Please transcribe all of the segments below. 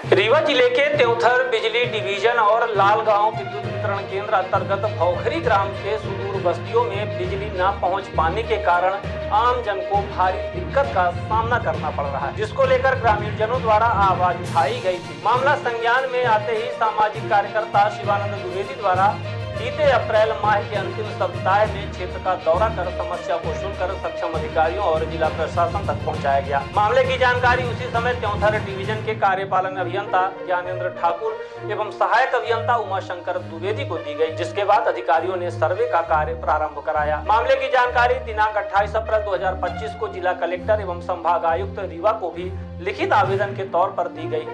रीवा जिले के त्योंथर बिजली डिवीजन और लालगांव विद्युत वितरण केंद्र अंतर्गत भौखरी ग्राम के सुदूर बस्तियों में बिजली न पहुंच पाने के कारण आम जन को भारी दिक्कत का सामना करना पड़ रहा है, जिसको लेकर ग्रामीण जनों द्वारा आवाज उठाई गई थी। मामला संज्ञान में आते ही सामाजिक कार्यकर्ता शिवानंद द्विवेदी द्वारा बीते अप्रैल माह के अंतिम सप्ताह में क्षेत्र का दौरा कर समस्या को सुनकर सक्षम अधिकारियों और जिला प्रशासन तक पहुंचाया गया। मामले की जानकारी उसी समय त्योंथर डिवीजन के कार्यपालन अभियंता ज्ञानेंद्र ठाकुर एवं सहायक अभियंता उमाशंकर द्विवेदी को दी गई, जिसके बाद अधिकारियों ने सर्वे का कार्य प्रारंभ कराया। मामले की जानकारी दिनांक 28 अप्रैल 2025 को जिला कलेक्टर एवं संभाग आयुक्त रीवा को भी लिखित आवेदन के तौर पर दी गई।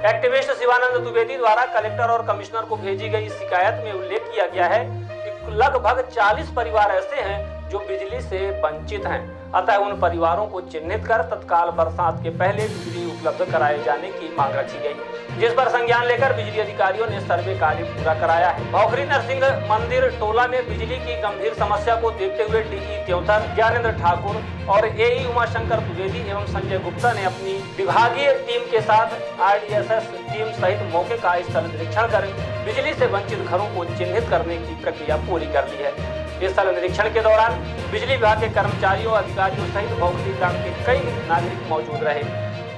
एक्टिविस्ट शिवानंद द्विवेदी द्वारा कलेक्टर और कमिश्नर को भेजी गई शिकायत में उल्लेख किया गया है कि लगभग 40 परिवार ऐसे हैं जो बिजली से वंचित हैं, अतः उन परिवारों को चिन्हित कर तत्काल बरसात के पहले बिजली उपलब्ध कराए जाने की मांग रखी गई, जिस पर संज्ञान लेकर बिजली अधिकारियों ने सर्वे कार्य पूरा कराया है। भौखरी नरसिंह मंदिर टोला में बिजली की गंभीर समस्या को देखते हुए डीई त्योंथर ज्ञानेंद्र ठाकुर और एई उमाशंकर द्विवेदी एवं संजय गुप्ता ने अपनी विभागीय टीम के साथ आरडीएसएस टीम सहित मौके का स्थल निरीक्षण कर बिजली से वंचित घरों को चिन्हित करने की प्रक्रिया पूरी कर ली है। इस स्थल निरीक्षण के दौरान बिजली विभाग के कर्मचारियों अधिकारियों सहित भौखरी ग्राम के कई नागरिक मौजूद रहे।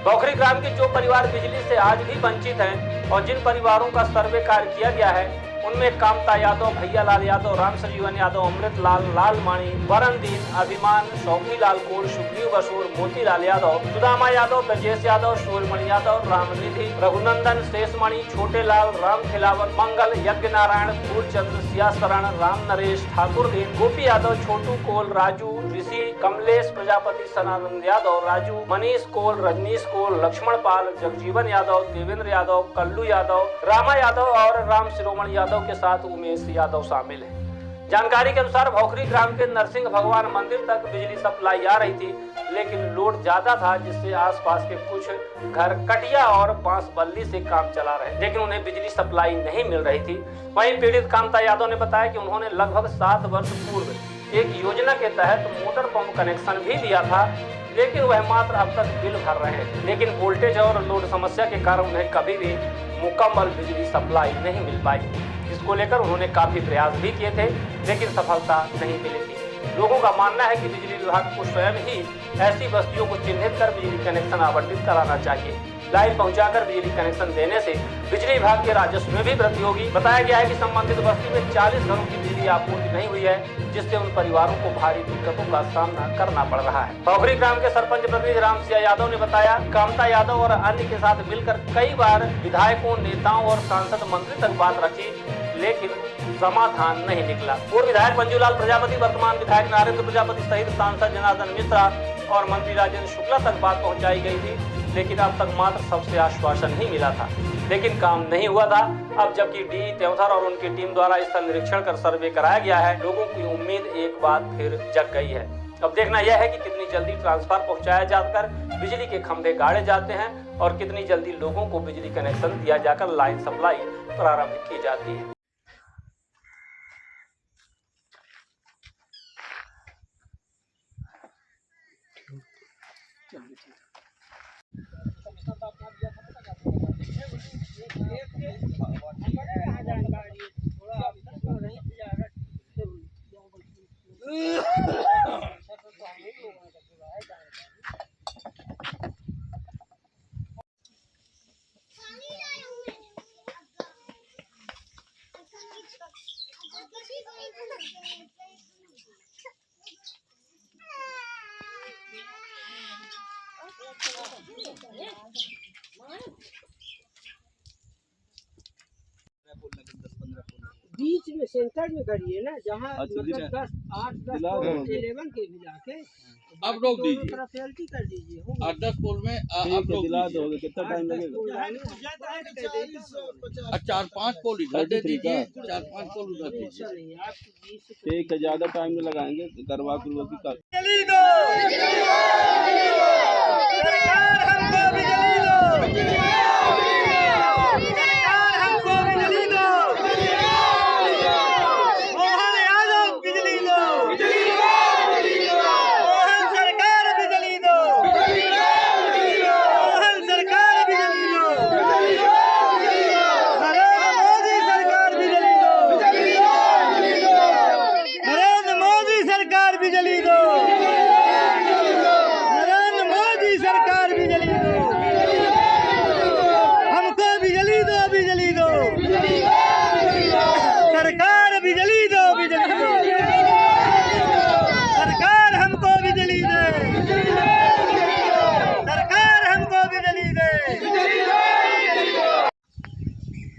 भौखरी ग्राम के जो परिवार बिजली से आज भी वंचित हैं और जिन परिवारों का सर्वे कार्य किया गया है उनमें कामता यादव, भैया लाल यादव, राम संजीवन यादव, अमृत लाल, लाल माणी, वरण दीन, अभिमान, शौकी लाल कोल, सुग्रीव बसूर, मोतीलाल यादव, सुदामा यादव, ब्रजेश यादव, सूर्यमणि यादव, रामनिधि, रघुनंदन, शेषमणि, छोटे लाल, राम खिलावन, मंगल, यज्ञ नारायण, फूलचंद्र, सिया शरण, राम नरेश, ठाकुर दीन, गोपी यादव, छोटू कोल, राजू, ऋषि, कमलेश प्रजापति, सनानंद यादव, राजू, मनीष कोल, रजनीश कोल, लक्ष्मण पाल, जगजीवन यादव, देवेंद्र यादव, कल्लू यादव, रामा यादव और राम शिरोमणि यादव के साथ उमेश यादव शामिल है। जानकारी के अनुसार भौखरी ग्राम के नरसिंह भगवान मंदिर तक बिजली सप्लाई आ रही थी, लेकिन लोड ज्यादा था, जिससे आसपास के कुछ घर कटिया और बांस बल्ली से काम चला रहे, लेकिन उन्हें बिजली सप्लाई नहीं मिल रही थी। वहीं पीड़ित कामता यादव ने बताया कि उन्होंने लगभग 7 वर्ष पूर्व एक योजना के तहत मोटर पंप कनेक्शन भी लिया था, लेकिन वह मात्र अब तक बिल भर रहे हैं, लेकिन वोल्टेज और लोड समस्या के कारण उन्हें कभी भी मुकम्मल बिजली सप्लाई नहीं मिल पाई, जिसको लेकर उन्होंने काफी प्रयास भी किए थे, लेकिन सफलता नहीं मिली थी। लोगों का मानना है कि बिजली विभाग को स्वयं ही ऐसी बस्तियों को चिन्हित कर बिजली कनेक्शन आवंटित कराना चाहिए। लाइन पहुंचाकर बिजली कनेक्शन देने से बिजली विभाग के राजस्व में भी वृद्धि होगी। बताया गया है कि संबंधित बस्ती में 40 घरों की बिजली आपूर्ति नहीं हुई है, जिससे उन परिवारों को भारी दिक्कतों का सामना करना पड़ रहा है। भौखरी ग्राम के सरपंच प्रतिनिधि राम सिया यादव ने बताया, कामता यादव और अन्य के साथ मिलकर कई बार विधायकों, नेताओं और सांसद मंत्री तक बात रखी, लेकिन समाधान नहीं निकला। पूर्व विधायक मंजूलाल प्रजापति, वर्तमान विधायक नरेंद्र प्रजापति सहित सांसद जनार्दन मिश्रा और मंत्री राजेंद्र शुक्ला तक बात पहुंचाई गई थी, लेकिन अब तक मात्र सबसे आश्वासन ही मिला था, लेकिन काम नहीं हुआ था। अब जबकि डी त्योंथर और उनकी टीम द्वारा स्थल निरीक्षण कर सर्वे कराया गया है, लोगों की उम्मीद एक बार फिर जग गई है। अब देखना यह है कि कितनी जल्दी ट्रांसफार्मर पहुंचाया जाकर बिजली के खंभे गाड़े जाते हैं और कितनी जल्दी लोगों को बिजली कनेक्शन दिया जाकर लाइन सप्लाई प्रारंभ की जाती है। बीच में सेंटर में करिए ना, जहाँ मतलब 10, 8, 10 11 के मिला के आप रोक दीजिए, तरफ एलटी कर दीजिए। 8-10 पोल में आप रोक दीजिए। कितना टाइम लगेगा? 4-5 पोल इधर दे दीजिए, 4-5 पोल उधर दीजिए। ठीक है, ज्यादा टाइम नहीं लगाएंगे, करवा की कर।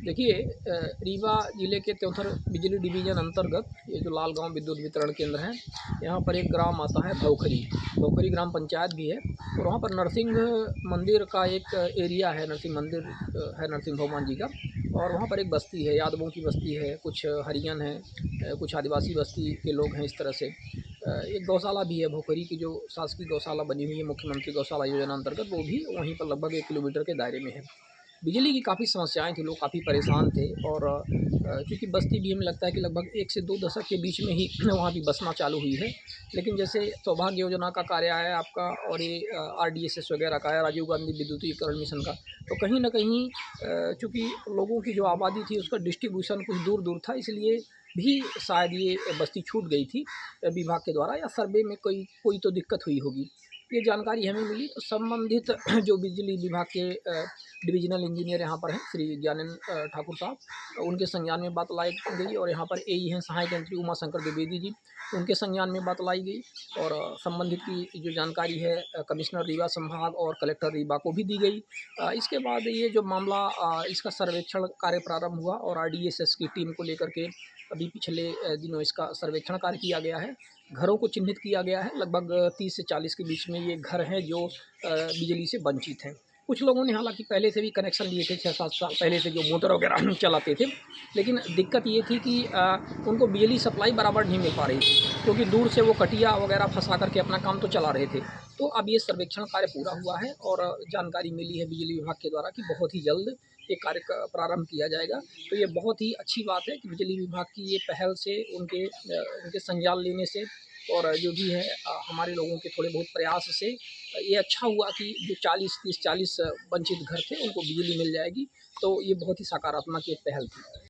देखिए रीवा जिले के त्योंथर बिजली डिवीज़न अंतर्गत ये जो लालगांव विद्युत वितरण केंद्र है, यहाँ पर एक ग्राम आता है भौखरी ग्राम पंचायत भी है। और वहाँ पर नरसिंह मंदिर का एक एरिया है, नरसिंह मंदिर है नरसिंह भगवान जी का। और वहाँ पर एक बस्ती है, यादवों की बस्ती है, कुछ हरिजन है, कुछ आदिवासी बस्ती के लोग हैं। इस तरह से एक गौशाला भी है भौखरी की, जो शासकीय गौशाला बनी हुई है मुख्यमंत्री गौशाला योजना अंतर्गत, वो भी वहीं पर लगभग 1 किलोमीटर के दायरे में है। बिजली की काफ़ी समस्याएं थी, लोग काफ़ी परेशान थे। और चूँकि बस्ती भी हमें लगता है कि लगभग 1 से 2 दशक के बीच में ही वहाँ भी बसना चालू हुई है। लेकिन जैसे सौभाग्य योजना का कार्य आया है आपका, और ये RDSS वगैरह का है, राजीव गांधी विद्युतीकरण मिशन का, तो कहीं न कहीं चूँकि लोगों की जो आबादी थी उसका डिस्ट्रीब्यूशन कुछ दूर दूर था, इसलिए भी शायद ये बस्ती छूट गई थी विभाग के द्वारा, या सर्वे में कोई तो दिक्कत हुई होगी। ये जानकारी हमें मिली तो संबंधित जो बिजली विभाग के डिविजनल इंजीनियर यहाँ पर हैं, श्री ज्ञानेंद्र ठाकुर साहब, उनके संज्ञान में बात लाई गई। और यहाँ पर AE हैं सहायक यंत्री उमा शंकर द्विवेदी जी, उनके संज्ञान में बात लाई गई। और संबंधित की जो जानकारी है कमिश्नर रीवा संभाग और कलेक्टर रीवा को भी दी गई। इसके बाद ये जो मामला इसका सर्वेक्षण कार्य प्रारंभ हुआ, और RDSS की टीम को लेकर के अभी पिछले दिनों इसका सर्वेक्षण कार्य किया गया है। घरों को चिन्हित किया गया है, लगभग 30 से 40 के बीच में ये घर हैं जो बिजली से वंचित हैं। कुछ लोगों ने हालांकि पहले से भी कनेक्शन लिए थे, 6-7 साल पहले से, जो मोटर वगैरह चलाते थे। लेकिन दिक्कत ये थी कि उनको बिजली सप्लाई बराबर नहीं मिल पा रही थी, क्योंकि दूर से वो कटिया वगैरह फंसा करके अपना काम तो चला रहे थे। तो अब ये सर्वेक्षण कार्य पूरा हुआ है, और जानकारी मिली है बिजली विभाग के द्वारा कि बहुत ही जल्द ये कार्य का प्रारंभ किया जाएगा। तो ये बहुत ही अच्छी बात है कि बिजली विभाग की ये पहल से, उनके संज्ञान लेने से, और जो भी है हमारे लोगों के थोड़े बहुत प्रयास से ये अच्छा हुआ कि जो 40 वंचित घर थे उनको बिजली मिल जाएगी। तो ये बहुत ही सकारात्मक एक पहल थी।